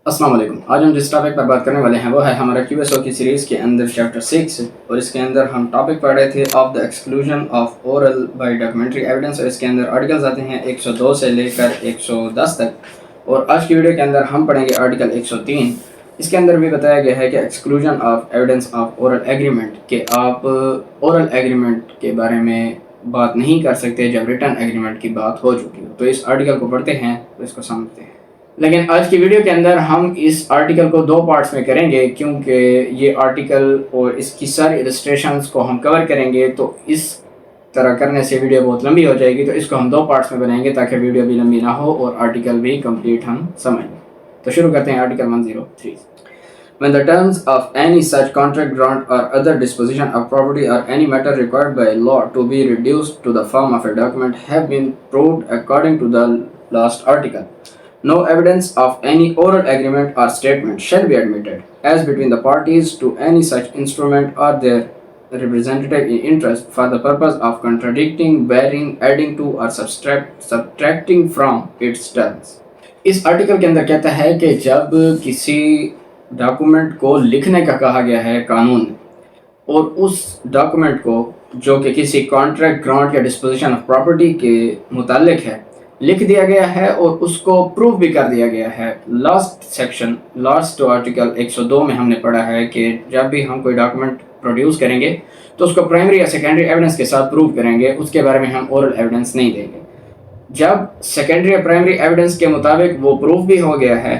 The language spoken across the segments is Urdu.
السلام علیکم. آج ہم جس ٹاپک پر بات کرنے والے ہیں وہ ہے ہمارا QSO کی سیریز کے اندر چیپٹر 6 اور اس کے اندر ہم ٹاپک پڑھ رہے تھے of the exclusion of oral by documentary evidence اور اس کے اندر آرٹیکلز آتے ہیں 102 سے لے کر 110 تک. اور آج کی ویڈیو کے اندر ہم پڑھیں گے آرٹیکل 103. اس کے اندر بھی بتایا گیا ہے کہ exclusion of evidence of oral agreement کہ آپ اورل ایگریمنٹ کے بارے میں بات نہیں کر سکتے جب ریٹن ایگریمنٹ کی بات ہو چکی ہو. تو اس آرٹیکل کو پڑھتے ہیں تو اس کو سمجھتے ہیں. لیکن آج کی ویڈیو کے اندر ہم اس آرٹیکل کو 2 پارٹس میں کریں گے کیونکہ یہ آرٹیکل اور اس کی ساری السٹریشنز کو ہم کور کریں گے تو اس طرح کرنے سے ویڈیو بہت لمبی ہو جائے گی. تو اس کو ہم 2 پارٹس میں بنائیں گے تاکہ ویڈیو بھی لمبی نہ ہو اور آرٹیکل بھی کمپلیٹ ہم سمجھ لیں. تو شروع کرتے ہیں article 103. When the terms of any such contract, grant or other disposition of property or any matter required by law to be reduced to the form of a document have been proved according to the last article, no evidence of any oral agreement or statement shall be admitted as between the parties to any such instrument or their representative in interest for the purpose of contradicting, bearing, adding to or subtracting from its terms. اس آرٹیکل کے اندر کہتا ہے کہ جب کسی ڈاکومنٹ کو لکھنے کا کہا گیا ہے قانون میں اور اس ڈاکومنٹ کو جو کہ کسی کانٹریکٹ، گرانٹ یا ڈسپوزیشن آف پراپرٹی کے متعلق ہے لکھ دیا گیا ہے اور اس کو پروف بھی کر دیا گیا ہے. لاسٹ آرٹیکل 102 میں ہم نے پڑھا ہے کہ جب بھی ہم کوئی ڈاکومنٹ پروڈیوس کریں گے تو اس کو پرائمری یا سیکنڈری ایویڈنس کے ساتھ پروف کریں گے. اس کے بارے میں ہم اورل ایویڈنس نہیں دیں گے. جب سیکنڈری یا پرائمری ایویڈنس کے مطابق وہ پروف بھی ہو گیا ہے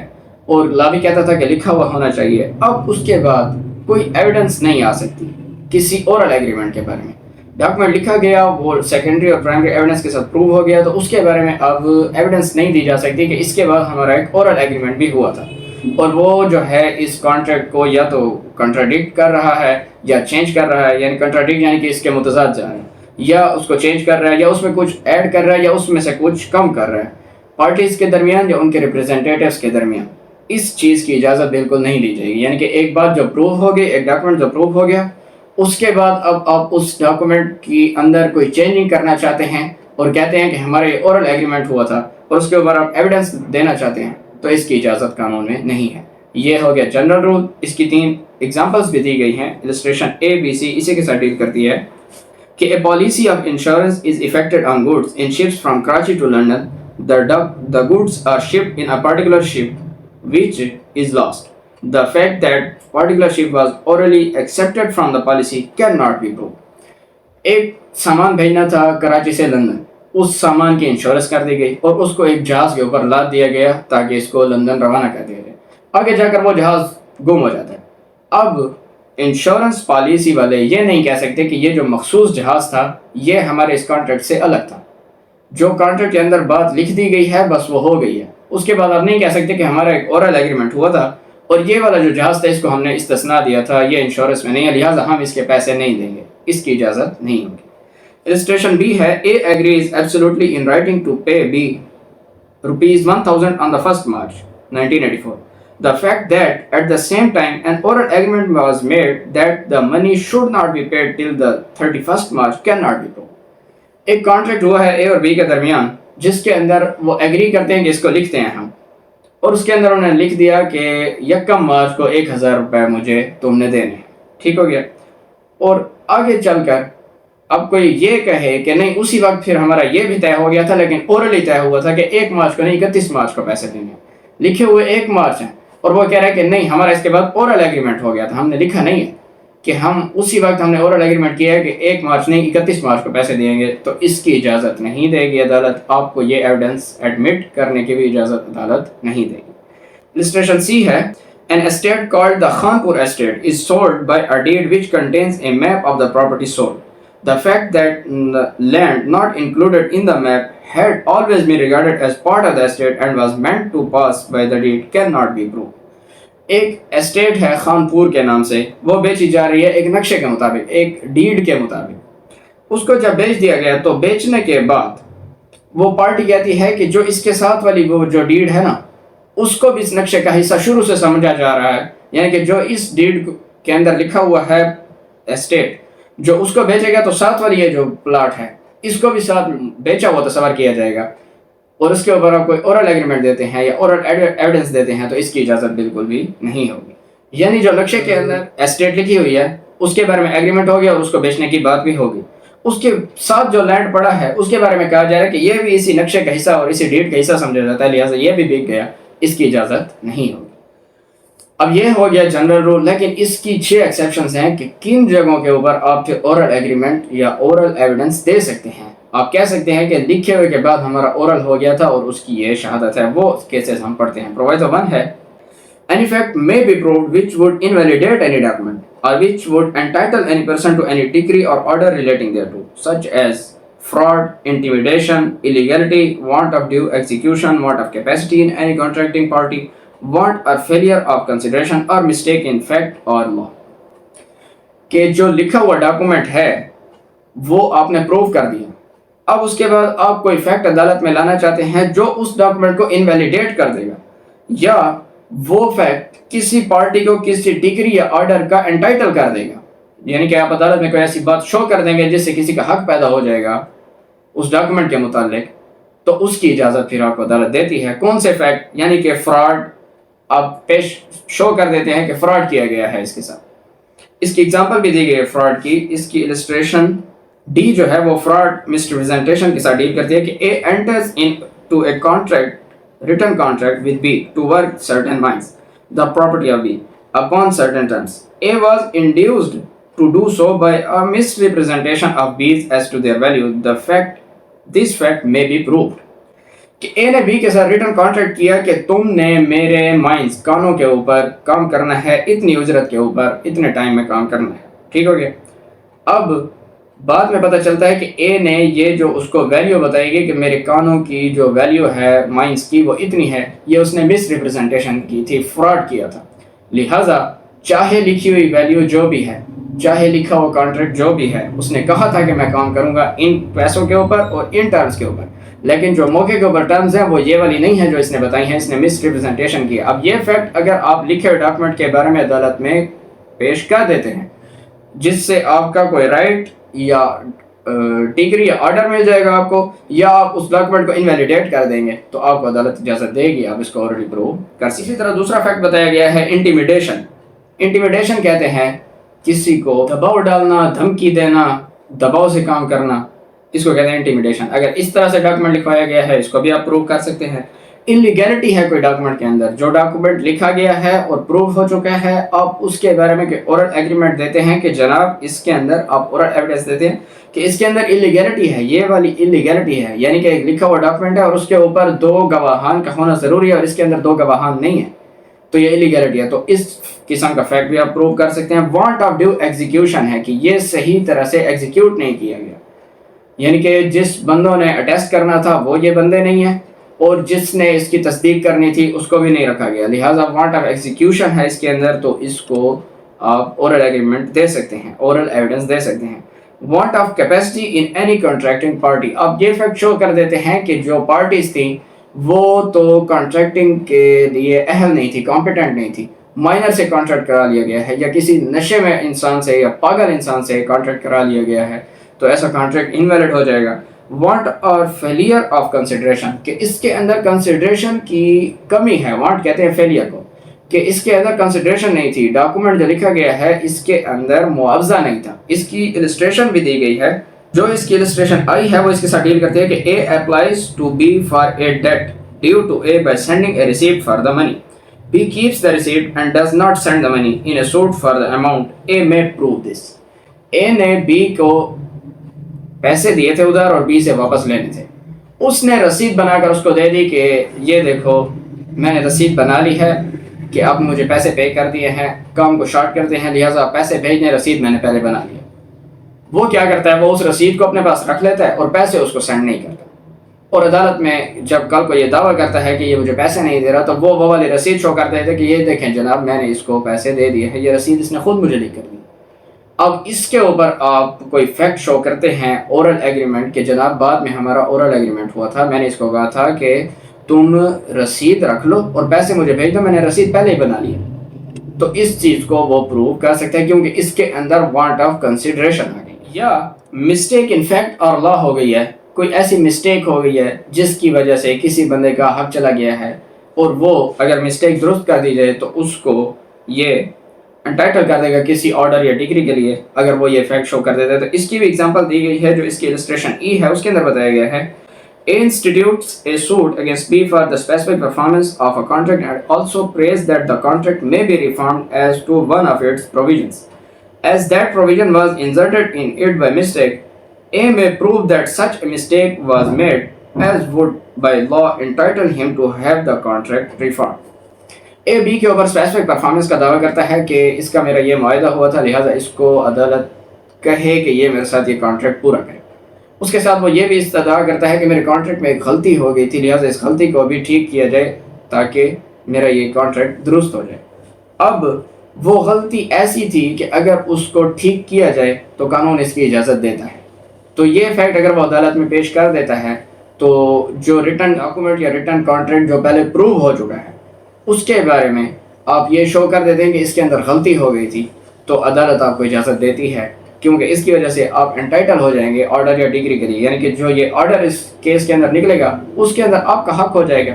اور لا بھی کہتا تھا کہ لکھا ہوا ہونا چاہیے، اب اس کے بعد کوئی ایویڈنس نہیں آ سکتی کسی اورل ایگریمنٹ کے بارے میں. ڈاکومنٹ لکھا گیا، وہ سیکنڈری اور پرائمری ایویڈنس کے ساتھ پروو ہو گیا تو اس کے بارے میں اب ایویڈنس نہیں دی جا سکتی کہ اس کے بعد ہمارا ایک اورل ایگریمنٹ بھی ہوا تھا اور وہ جو ہے اس کانٹریکٹ کو یا تو کنٹراڈکٹ کر رہا ہے یا چینج کر رہا ہے. یعنی کنٹراڈکٹ یعنی کہ اس کے متضاد جا رہے ہیں، یا اس کو چینج کر رہا ہے، یا اس میں کچھ ایڈ کر رہا ہے، یا اس میں سے کچھ کم کر رہا ہے. پارٹیز کے درمیان یا ان کے ریپریزنٹیٹیوز کے درمیان اس چیز کی اجازت بالکل نہیں دی جائے گی. یعنی کہ ایک بات جو پروو ہو گئی، ایک ڈاکومنٹ جو پروو ہو گیا، اس کے بعد اب آپ اس ڈاکومنٹ کی اندر کوئی چینجنگ کرنا چاہتے ہیں اور کہتے ہیں کہ ہمارے اورل ایگریمنٹ ہوا تھا اور اس کے اوپر آپ ایویڈنس دینا چاہتے ہیں تو اس کی اجازت قانون میں نہیں ہے. یہ ہو گیا جنرل رول. اس کی 3 ایگزامپلس بھی دی گئی ہیں. السٹریشن ABC اسی کے ساتھ ڈیل کرتی ہے کہ a policy of insurance is effected on goods in ships from Karachi to London. The goods are shipped in a particular ship which is lost. The fact that particular ship was orally accepted from the policy cannot be proved. ایک سامان بھیجنا تھا کراچی سے لندن، اس سامان کی انشورنس کر دی گئی اور اس کو ایک جہاز کے اوپر لاد دیا گیا تاکہ اس کو لندن روانہ کر دیا جائے. آگے جا کر وہ جہاز گم ہو جاتا ہے. اب انشورنس پالیسی والے یہ نہیں کہہ سکتے کہ یہ جو مخصوص جہاز تھا یہ ہمارے اس کانٹریکٹ سے الگ تھا. جو کانٹریکٹ کے اندر بات لکھ دی گئی ہے بس وہ ہو گئی ہے. اس کے بعد آپ نہیں کہہ سکتے کہ ہمارا ایک اورل ایگریمنٹ ہوا تھا اور یہ والا جو جہاز تھا اس کو ہم نے استثناء دیا تھا، یہ انشورنس میں نہیں ہے لہٰذا ہم اس کے پیسے نہیں دیں گے. اس کی اجازت نہیں ہوگی. السٹریشن B ہے A agrees absolutely in writing to pay B ₹1,000 on the 1st March 1984. The fact that at the same time an oral agreement was made that the money should not be paid till the 31st March cannot be proved. ایک کانٹریکٹ ہوا ہے A اور B کے درمیان جس کے اندر وہ ایگری کرتے ہیں کہ اس کو لکھتے ہیں ہم، اور اس کے اندر انہوں نے لکھ دیا کہ 1 مارچ کو 1,000 روپے مجھے تم نے دینے. ٹھیک ہو گیا. اور آگے چل کر اب کوئی یہ کہے کہ نہیں اسی وقت پھر ہمارا یہ بھی طے ہو گیا تھا لیکن اورلی طے ہوا تھا کہ 1 مارچ کو نہیں 31 مارچ کو پیسے دینے. لکھے ہوئے 1 مارچ ہیں اور وہ کہہ رہا ہے کہ نہیں ہمارا اس کے بعد اورل ایگریمنٹ ہو گیا تھا، ہم نے لکھا نہیں ہے کہ ہم اسی وقت ہم نے اورل ایگریمنٹ کیا ہے کہ 1 مارچ نہیں 31 مارچ کو پیسے دیں گے. تو اس کی اجازت نہیں دے گی عدالت. آپ کو یہ ایویڈنس ایڈمٹ کرنے کی بھی اجازت عدالت نہیں دے گی. السٹریشن C ہے An estate called the Khanpur estate is sold by a deed which contains a map of the property sold. The fact that the land not included in the map had always been regarded as part of the estate and was meant to pass by the deed cannot be proved. ایک اسٹیٹ ہے خانپور کے نام سے، وہ بیچی جا رہی ہے ایک نقشے کے مطابق، ایک ڈیڈ کے مطابق. اس کو جب بیچ دیا گیا تو بیچنے کے بعد وہ پارٹی کہتی ہے کہ جو اس کے ساتھ والی وہ جو ڈیڈ ہے نا اس کو بھی اس نقشے کا حصہ شروع سے سمجھا جا رہا ہے. یعنی کہ جو اس ڈیڈ کے اندر لکھا ہوا ہے اسٹیٹ جو اس کو بیچے گا تو ساتھ والی یہ جو پلاٹ ہے اس کو بھی ساتھ بیچا ہوا تصور کیا جائے گا. اور اس کے اوپر آپ کوئی اورل ایگریمنٹ دیتے ہیں یا اورل ایویڈنس دیتے ہیں تو اس کی اجازت بالکل بھی نہیں ہوگی. یعنی جو نقشے کے اندر اسٹیٹ لکھی ہوئی ہے اس کے بارے میں ایگریمنٹ ہو گیا اور اس کو بیچنے کی بات بھی ہوگی, اس کے ساتھ جو لینڈ پڑا ہے اس کے بارے میں کہا جا رہا ہے کہ یہ بھی اسی نقشے کا حصہ اور اسی ڈیٹ کا حصہ سمجھا جاتا ہے, لہٰذا یہ بھی بک گیا, اس کی اجازت نہیں ہوگی. اب یہ ہو گیا جنرل رول, لیکن اس کی 6 ایکسیپشنز ہیں کہ کن جگہوں کے اوپر آپ پھر اورل ایگریمنٹ یا اورل ایویڈنس دے سکتے ہیں. آپ کہہ سکتے ہیں کہ لکھے ہوئے کے بعد ہمارا اورل ہو گیا تھا اور اس کی یہ شہادت ہے. وہ کیسز ہم پڑھتے ہیں. پرووائزر 1 ہے any fact may be proved which would invalidate any document or which would entitle any person to any decree or order relating thereto, such as fraud, intimidation, illegality, want of due execution, want of capacity in any contracting party, want or failure of consideration or mistake in fact or law. کہ جو لکھا ہوا ڈاکومنٹ ہے وہ آپ نے پروو کر دیا, اب اس کے بعد آپ کوئی فیکٹ عدالت میں لانا چاہتے ہیں جو اس ڈاکومنٹ کو انویلیڈیٹ کر دے گا, یا وہ فیکٹ کسی پارٹی کو کسی ڈگری یا آرڈر کا انٹائٹل کر دے گا, یعنی کہ آپ عدالت میں کوئی ایسی بات شو کر دیں گے جس سے کسی کا حق پیدا ہو جائے گا اس ڈاکومنٹ کے متعلق, تو اس کی اجازت پھر آپ کو عدالت دیتی ہے. کون سے فیکٹ؟ یعنی کہ فراڈ آپ پیش شو کر دیتے ہیں کہ فراڈ کیا گیا ہے اس کے ساتھ. اس کی ایگزامپل بھی دی گئی ہے فراڈ کی. اس کی السٹریشن ڈی جو ہے وہ فراڈ مسریپریزنٹیشن کے ساتھ ڈیل کرتی ہے کہ A enters into a contract written contract with B to work certain mines, the property of B, upon certain terms. A was induced to do so by a misrepresentation of B's as to their value. This fact may be proved. کہ A نے B کے ساتھ ریٹن کانٹریکٹ کیا کہ تم نے میرے مائنز کانوں کے اوپر کام کرنا ہے اتنی اجرت کے اوپر اتنے ٹائم میں کام کرنا ہے. ٹھیک ہو گیا. اب بعد میں پتہ چلتا ہے کہ اے نے یہ جو اس کو ویلیو بتائی گئی کہ میرے کانوں کی جو ویلیو ہے مائنز کی وہ اتنی ہے, یہ اس نے مس ریپرزنٹیشن کی تھی, فراڈ کیا تھا. لہٰذا چاہے لکھی ہوئی ویلیو جو بھی ہے, چاہے لکھا ہوا کانٹریکٹ جو بھی ہے, اس نے کہا تھا کہ میں کام کروں گا ان پیسوں کے اوپر اور ان ٹرمز کے اوپر, لیکن جو موقع کے اوپر ٹرمز ہیں وہ یہ والی نہیں ہے جو اس نے بتائی ہیں, اس نے مس ریپرزنٹیشن کی. اب یہ فیکٹ اگر آپ لکھے ہوئے ڈاکومنٹ کے بارے میں عدالت میں پیش کر دیتے ہیں جس سے آپ کا کوئی رائٹ یا ڈگری یا آرڈر مل جائے گا آپ کو, یا آپ اس ڈاکومنٹ کو انویلیڈیٹ کر دیں گے, تو آپ کو عدالت اجازت دے گی, آپ اس کو آلریڈی پروو کر سکتے. اسی طرح دوسرا فیکٹ بتایا گیا ہے انٹیمیڈیشن. انٹیمیڈیشن کہتے ہیں کسی کو دباؤ ڈالنا, دھمکی دینا, دباؤ سے کام کرنا, اس کو کہتے ہیں انٹیمیڈیشن. اگر اس طرح سے ڈاکومنٹ لکھوایا گیا ہے اس کو بھی آپ پروو کر سکتے ہیں. انلیگیلٹی ہے کوئی ڈاکومنٹ کے اندر, جو ڈاکومنٹ لکھا گیا ہے اور پروو ہو چکا ہے, آپ اس کے بارے میں کہ اورل ایگریمنٹ دیتے ہیں کہ جناب اس کے اندر آپ اورل ایویڈنس دیتے ہیں کہ اس کے اندر انلیگیلٹی ہے, یہ والی انلیگیلٹی ہے, یعنی کہ ایک لکھا ہوا ڈاکومنٹ ہے اور اس کے اوپر 2 گواہان کا ہونا ضروری ہے اور اس کے اندر 2 گواہان نہیں ہیں, تو یہ انلیگیلٹی ہے. تو اس قسم کا فیکٹ بھی آپ پروو کر سکتے ہیں. وانٹ آف ڈیو ایگزیکیوشن ہے کہ یہ صحیح طرح سے ایگزیکیوٹ نہیں کیا گیا, یعنی کہ جس بندوں نے اٹیسٹ کرنا تھا وہ یہ بندے نہیں ہیں اور جس نے اس کی تصدیق کرنی تھی اس کو بھی نہیں رکھا گیا, لہٰذا وانٹ آف ایگزیکیوشن ہے اس کے اندر, تو اس کو آپ اورل ایگریمنٹ دے سکتے ہیں, اورل ایویڈنس دے سکتے ہیں. Want of capacity in any contracting party, اب یہ فیکٹ شو کر دیتے ہیں کہ جو پارٹیز تھیں وہ تو کانٹریکٹنگ کے لیے اہل نہیں تھی, کمپیٹنٹ نہیں تھی. مائنر سے کانٹریکٹ کرا لیا گیا ہے یا کسی نشے میں انسان سے یا پاگل انسان سے کانٹریکٹ کرا لیا گیا ہے, تو ایسا کانٹریکٹ انویلڈ ہو جائے گا. وانٹ اور فیلئر آف کنسیڈریشن, کہ اس کے اندر کنسیڈریشن کی کمی ہے, وانٹ کہتے ہیں فیلئر کو, کہ اس کے اندر کنسیڈریشن نہیں تھی, ڈاکومنٹ جو لکھا گیا ہے اس کے اندر معاوضہ نہیں تھا. اس کی السٹریشن بھی دی گئی ہے, جو اس کی السٹریشن آئی ہے وہ اس کے ساتھ ڈیل کرتے ہیں کہ A applies to B for a debt due to A by sending a receipt for the money. B keeps the receipt and does not send the money in a suit for the amount. A میں پروو دس. اے نے بی کو پیسے دیے تھے ادھر اور بی سے واپس لینے تھے, اس نے رسید بنا کر اس کو دے دی کہ یہ دیکھو میں نے رسید بنا لی ہے کہ آپ مجھے پیسے پے کر دیے ہیں, کام کو شارٹ کرتے ہیں لہٰذا پیسے بھیجنے, رسید میں نے پہلے بنا لیا. وہ کیا کرتا ہے, وہ اس رسید کو اپنے پاس رکھ لیتا ہے اور پیسے اس کو سینڈ نہیں کرتا, اور عدالت میں جب کل کو یہ دعویٰ کرتا ہے کہ یہ مجھے پیسے نہیں دے رہا تو وہ والی رسید شو کرتے تھے کہ یہ دیکھیں جناب میں نے اس کو پیسے دے دیے ہیں, یہ رسید اس نے خود مجھے لکھ کر دی. اب اس کے اوپر آپ کوئی فیکٹ شو کرتے ہیں اورل ایگریمنٹ کہ جناب بعد میں ہمارا اورل ایگریمنٹ ہوا تھا, میں نے اس کو کہا تھا کہ تم رسید رکھ لو اور پیسے مجھے بھیج دو, میں نے رسید پہلے ہی بنا لی, تو اس چیز کو وہ پروو کر سکتے ہیں کیونکہ اس کے اندر وانٹ آف کنسیڈریشن آ گئی. یا مسٹیک ان فیکٹ اور لا ہو گئی ہے, کوئی ایسی مسٹیک ہو گئی ہے جس کی وجہ سے کسی بندے کا حق چلا گیا ہے اور وہ اگر مسٹیک درست کر دی جائے تو اس کو یہ انٹائٹل کر دے گا کسی آرڈر یا ڈگری کے لیے اگر وہ یہ فیکٹ شو کر دیتا ہے. تو اس کی بھی ایگزامپل دی گئی ہے جو اس کی السٹریشن ای ہے اس کے اندر بتایا گیا ہے A institutes a suit against B for the specific performance of a contract and also prays that the contract may be reformed as to one of its provisions. As that provision was inserted in it by mistake, A may prove that such a mistake was made as would by law entitle him to have the contract reformed. A B کے اوپر اسپیسیفک پرفارمنس کا دعویٰ کرتا ہے کہ اس کا میرا یہ معاہدہ ہوا تھا لہٰذا اس کو عدالت کہے کہ یہ میرے ساتھ یہ کانٹریکٹ پورا کرے. اس کے ساتھ وہ یہ بھی استدعا کرتا ہے کہ میرے کانٹریکٹ میں ایک غلطی ہو گئی تھی لہٰذا اس غلطی کو بھی ٹھیک کیا جائے تاکہ میرا یہ کانٹریکٹ درست ہو جائے. اب وہ غلطی ایسی تھی کہ اگر اس کو ٹھیک کیا جائے تو قانون اس کی اجازت دیتا ہے. تو یہ فیکٹ اگر وہ عدالت میں پیش کر دیتا ہے تو جو ریٹن ڈاکومنٹ یا ریٹن کانٹریکٹ جو پہلے پروو ہو چکا ہے اس کے بارے میں آپ یہ شو کر دیتے ہیں کہ اس کے اندر غلطی ہو گئی تھی تو عدالت آپ کو اجازت دیتی ہے کیونکہ اس کی وجہ سے آپ انٹائٹل ہو جائیں گے آرڈر یا ڈگری کے لیے. یعنی کہ جو یہ آرڈر اس کیس کے اندر نکلے گا اس کے اندر آپ کا حق ہو جائے گا,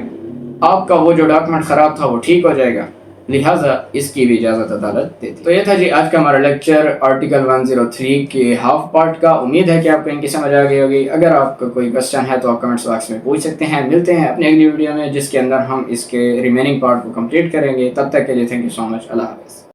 آپ کا وہ جو ڈاکومنٹ خراب تھا وہ ٹھیک ہو جائے گا, لہٰذا اس کی بھی اجازت عدالت دیتی. تو یہ تھا جی آج کا ہمارا لیکچر آرٹیکل 103 کے ہاف پارٹ کا. امید ہے کہ آپ کو ان کی سمجھ آ گئی ہوگی. اگر آپ کا کوئی کوشچن ہے تو آپ کمنٹس باکس میں پوچھ سکتے ہیں. ملتے ہیں اپنی اگلی ویڈیو میں جس کے اندر ہم اس کے ریمیننگ پارٹ کو کمپلیٹ کریں گے. تب تک کے لیے تھینک یو سو مچ. اللہ حافظ.